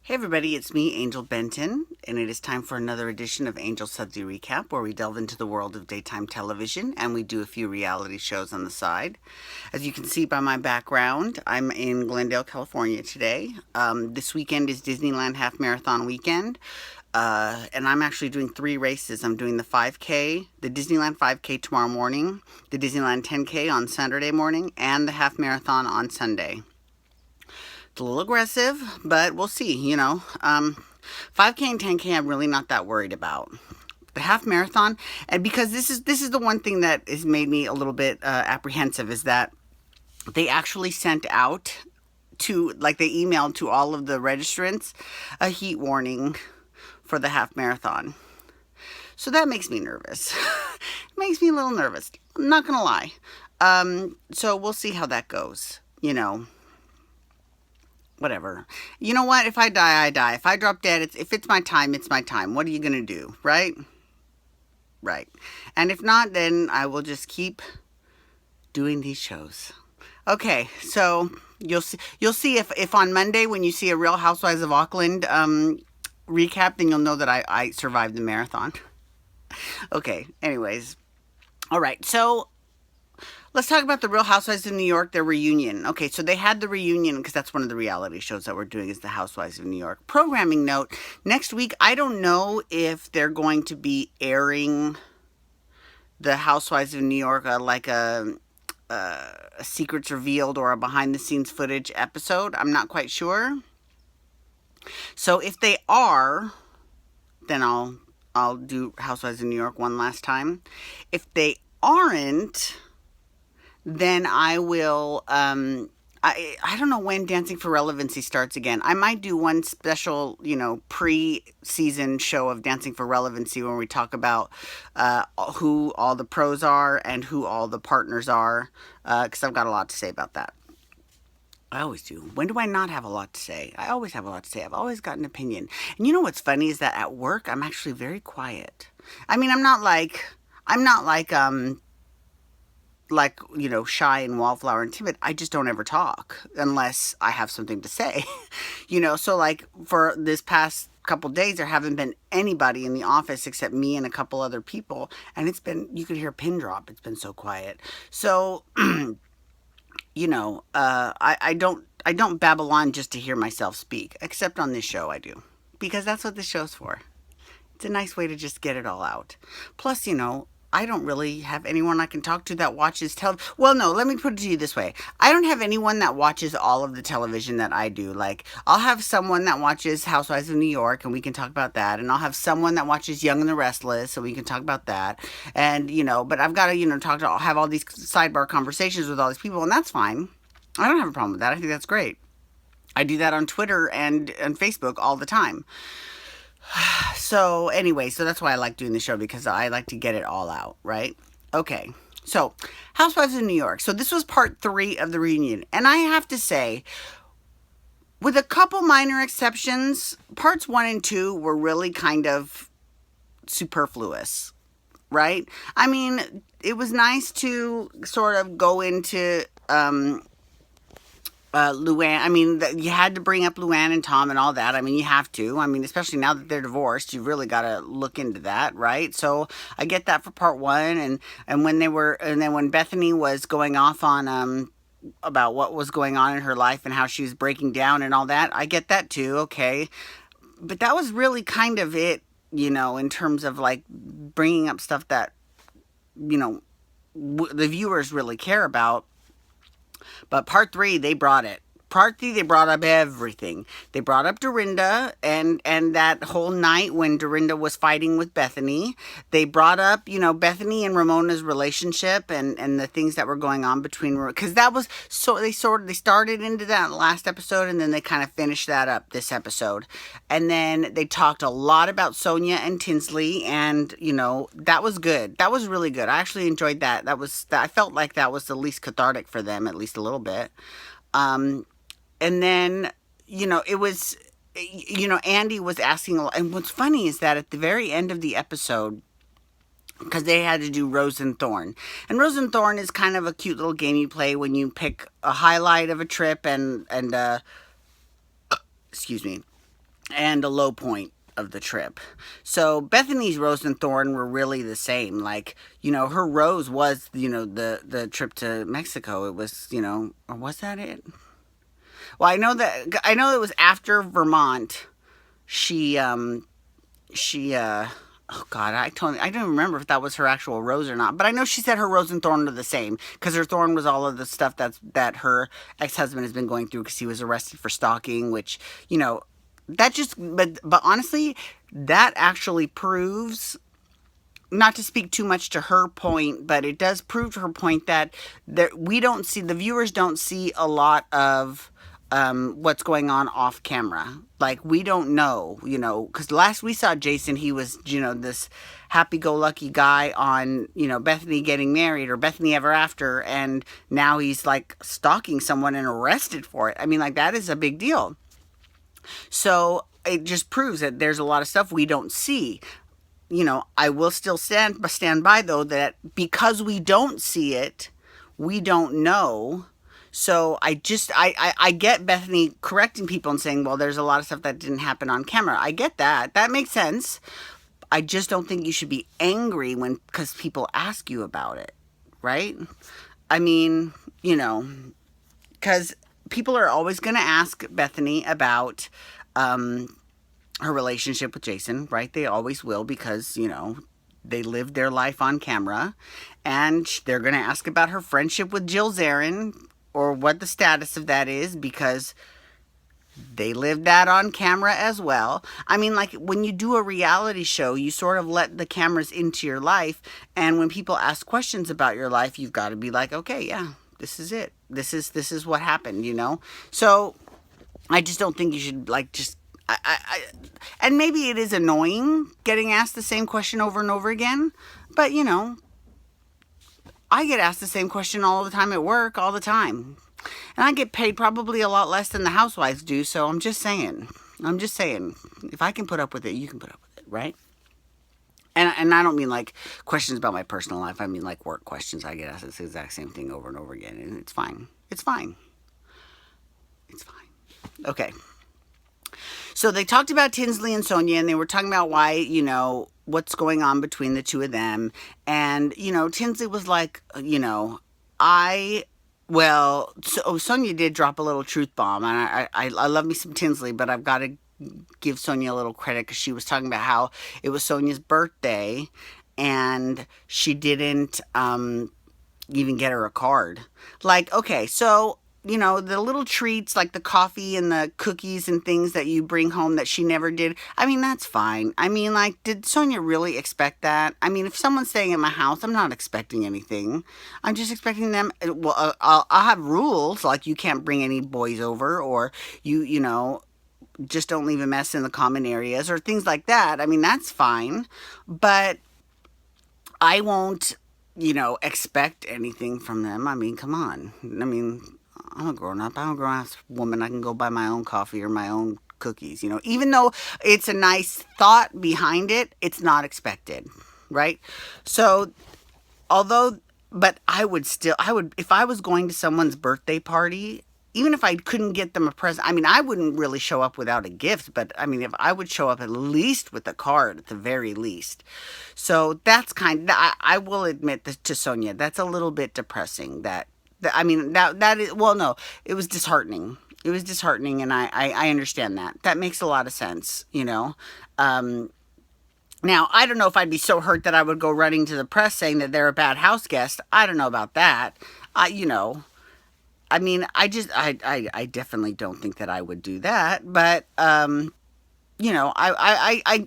Hey everybody, it's me, Angel Benton, and it is time for another edition of Angel Sudsy Recap, where we delve into the world of daytime television and we do a few reality shows on the side. As you can see by my background, I'm in Glendale, California today. This weekend is Disneyland Half Marathon weekend, and I'm actually doing 3 races. I'm doing the 5K, the Disneyland 5K tomorrow morning, the Disneyland 10K on Saturday morning, and the Half Marathon on Sunday. It's a little aggressive, but we'll see, 5K and 10K I'm really not that worried about. The half marathon, and because this is the one thing that has made me a little bit apprehensive, is that they actually sent out they emailed to all of the registrants a heat warning for the half marathon. So that makes me nervous. It makes me a little nervous. I'm not gonna lie. So we'll see how that goes. Whatever. You know what? If I die, I die. If I drop dead, if it's my time, it's my time. What are you gonna do, right? Right. And if not, then I will just keep doing these shows. Okay, so you'll see if on Monday when you see a Real Housewives of Auckland recap, then you'll know that I survived the marathon. Okay. Anyways, all right. So let's talk about the Real Housewives of New York, their reunion. Okay, so they had the reunion because that's one of the reality shows that we're doing is the Housewives of New York. Programming note, next week, I don't know if they're going to be airing the Housewives of New York like a Secrets Revealed or a behind-the-scenes footage episode. I'm not quite sure. So if they are, then I'll do Housewives of New York one last time. If they aren't, then I will, I don't know when Dancing for Relevancy starts again. I might do one special, pre-season show of Dancing for Relevancy when we talk about who all the pros are and who all the partners are, because I've got a lot to say about that. I always do. When do I not have a lot to say? I always have a lot to say. I've always got an opinion. And you know what's funny is that at work, I'm actually very quiet. I mean, I'm not like, shy and wallflower and timid. I just don't ever talk unless I have something to say. So like for this past couple days, there haven't been anybody in the office except me and a couple other people. And you could hear a pin drop. It's been so quiet. So, I don't babble on just to hear myself speak, except on this show I do, because that's what this show's for. It's a nice way to just get it all out. Plus, I don't really have anyone I can talk to that watches well, no, let me put it to you this way. I don't have anyone that watches all of the television that I do. Like, I'll have someone that watches Housewives of New York, and we can talk about that. And I'll have someone that watches Young and the Restless, so we can talk about that. And, but I've got to, have all these sidebar conversations with all these people, and that's fine. I don't have a problem with that. I think that's great. I do that on Twitter and Facebook all the time. So anyway, that's why I like doing the show, because I like to get it all out, right? Okay, so Housewives of New York. So this was part 3 of the reunion. And I have to say, with a couple minor exceptions, parts 1 and 2 were really kind of superfluous, right? I mean, it was nice to sort of go into Luann. I mean, you had to bring up Luann and Tom and all that. I mean, you have to. I mean, especially now that they're divorced, you've really got to look into that, right? So I get that for part 1, and when Bethany was going off on about what was going on in her life and how she was breaking down and all that, I get that too. Okay, but that was really kind of it, in terms of like bringing up stuff that the viewers really care about. But part 3, they brought it. Part 3, they brought up everything. They brought up Dorinda and that whole night when Dorinda was fighting with Bethany. They brought up, Bethany and Ramona's relationship and the things that were going on between, because that was they started into that last episode, and then they kind of finished that up this episode. And then they talked a lot about Sonia and Tinsley, and that was good. That was really good. I actually enjoyed that. I felt like that was the least cathartic for them, at least a little bit. And then, it was, Andy was asking a lot. And what's funny is that at the very end of the episode, because they had to do Rose and Thorn. And Rose and Thorn is kind of a cute little game you play when you pick a highlight of a trip and excuse me, and a low point of the trip. So Bethany's rose and thorn were really the same. Like, her rose was, the trip to Mexico. It was, or was that it? Well, I know it was after Vermont. She oh God, I don't remember if that was her actual rose or not. But I know she said her rose and thorn were the same because her thorn was all of the stuff that her ex-husband has been going through because he was arrested for stalking, which, that just but honestly, that actually proves, not to speak too much to her point, but it does prove to her point that we don't see, the viewers don't see a lot of what's going on off camera. Like, we don't know, because last we saw Jason, he was, this happy-go-lucky guy on, Bethany getting married or Bethany Ever After, and now he's like stalking someone and arrested for it. I mean, like, that is a big deal. So it just proves that there's a lot of stuff we don't see. I will still stand by though that because we don't see it, we don't know. So I get Bethany correcting people and saying, well, there's a lot of stuff that didn't happen on camera. I get that. That makes sense. I just don't think you should be angry because people ask you about it, right? I mean, because people are always going to ask Bethany about her relationship with Jason, right? They always will because, they lived their life on camera. And they're going to ask about her friendship with Jill Zarin or what the status of that is because they lived that on camera as well. I mean, like, when you do a reality show, you sort of let the cameras into your life. And when people ask questions about your life, you've got to be like, okay, yeah, this is it. This is what happened, So I just don't think you should, like, just and maybe it is annoying getting asked the same question over and over again, but I get asked the same question all the time at work, all the time. And I get paid probably a lot less than the housewives do, so I'm just saying, if I can put up with it, you can put up with it, right? And I don't mean like questions about my personal life, I mean like work questions. I get asked the exact same thing over and over again, and it's fine. It's fine. It's fine. Okay. So they talked about Tinsley and Sonia, and they were talking about why, what's going on between the two of them. And, Tinsley was like, Sonia did drop a little truth bomb. And I love me some Tinsley, but I've got to give Sonia a little credit because she was talking about how it was Sonia's birthday and she didn't even get her a card. Like, okay, so the little treats like the coffee and the cookies and things that you bring home that she never did. I mean, that's fine. I mean, like, did Sonia really expect that? I mean, if someone's staying at my house, I'm not expecting anything. I'm just expecting them. Well, I'll have rules like you can't bring any boys over, or just don't leave a mess in the common areas or things like that. I mean, that's fine. But I won't, expect anything from them. I mean, come on. I mean, I'm a grown-up. I'm a grown-ass woman. I can go buy my own coffee or my own cookies, Even though it's a nice thought behind it, it's not expected, right? So, but I would, if I was going to someone's birthday party, even if I couldn't get them a present, I mean, I wouldn't really show up without a gift, but I mean, if I would show up at least with a card at the very least. So that's I will admit that to Sonia, that's a little bit depressing that is, well, no, it was disheartening. It was disheartening, and I understand that. That makes a lot of sense, Now, I don't know if I'd be so hurt that I would go running to the press saying that they're a bad house guest. I don't know about that. I mean, I definitely don't think that I would do that, but, I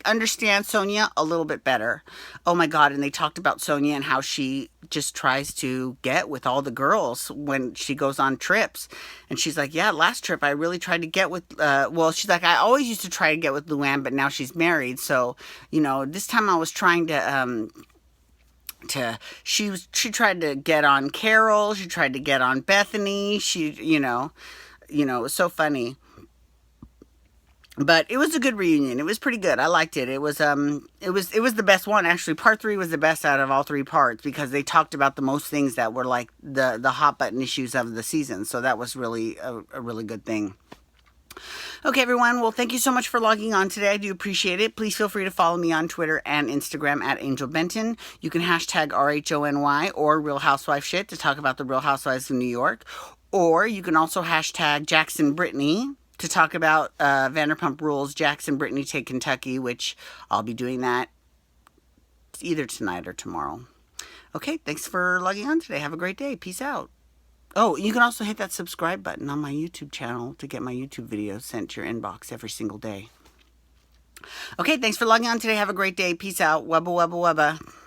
understand Sonia a little bit better. Oh my God. And they talked about Sonia and how she just tries to get with all the girls when she goes on trips. And she's like, yeah, last trip I really tried to get with, she's like, I always used to try to get with Luann, but now she's married. So, this time I was trying she tried to get on Carol. She tried to get on Bethany. It was so funny. But it was a good reunion. It was pretty good. I liked it. It was the best one, actually. Part 3 was the best out of all 3 parts because they talked about the most things that were like the hot button issues of the season. So that was really a really good thing. Okay, everyone. Well, thank you so much for logging on today. I do appreciate it. Please feel free to follow me on Twitter and Instagram at Angel Benton. You can hashtag RHONY or Real Housewife Shit to talk about the Real Housewives of New York. Or you can also hashtag Jackson Brittany to talk about Vanderpump Rules, Jackson Brittany Take Kentucky, which I'll be doing that either tonight or tomorrow. Okay, thanks for logging on today. Have a great day. Peace out. Oh, you can also hit that subscribe button on my YouTube channel to get my YouTube videos sent to your inbox every single day. Okay, thanks for logging on today. Have a great day. Peace out. Wubba, wubba, wubba.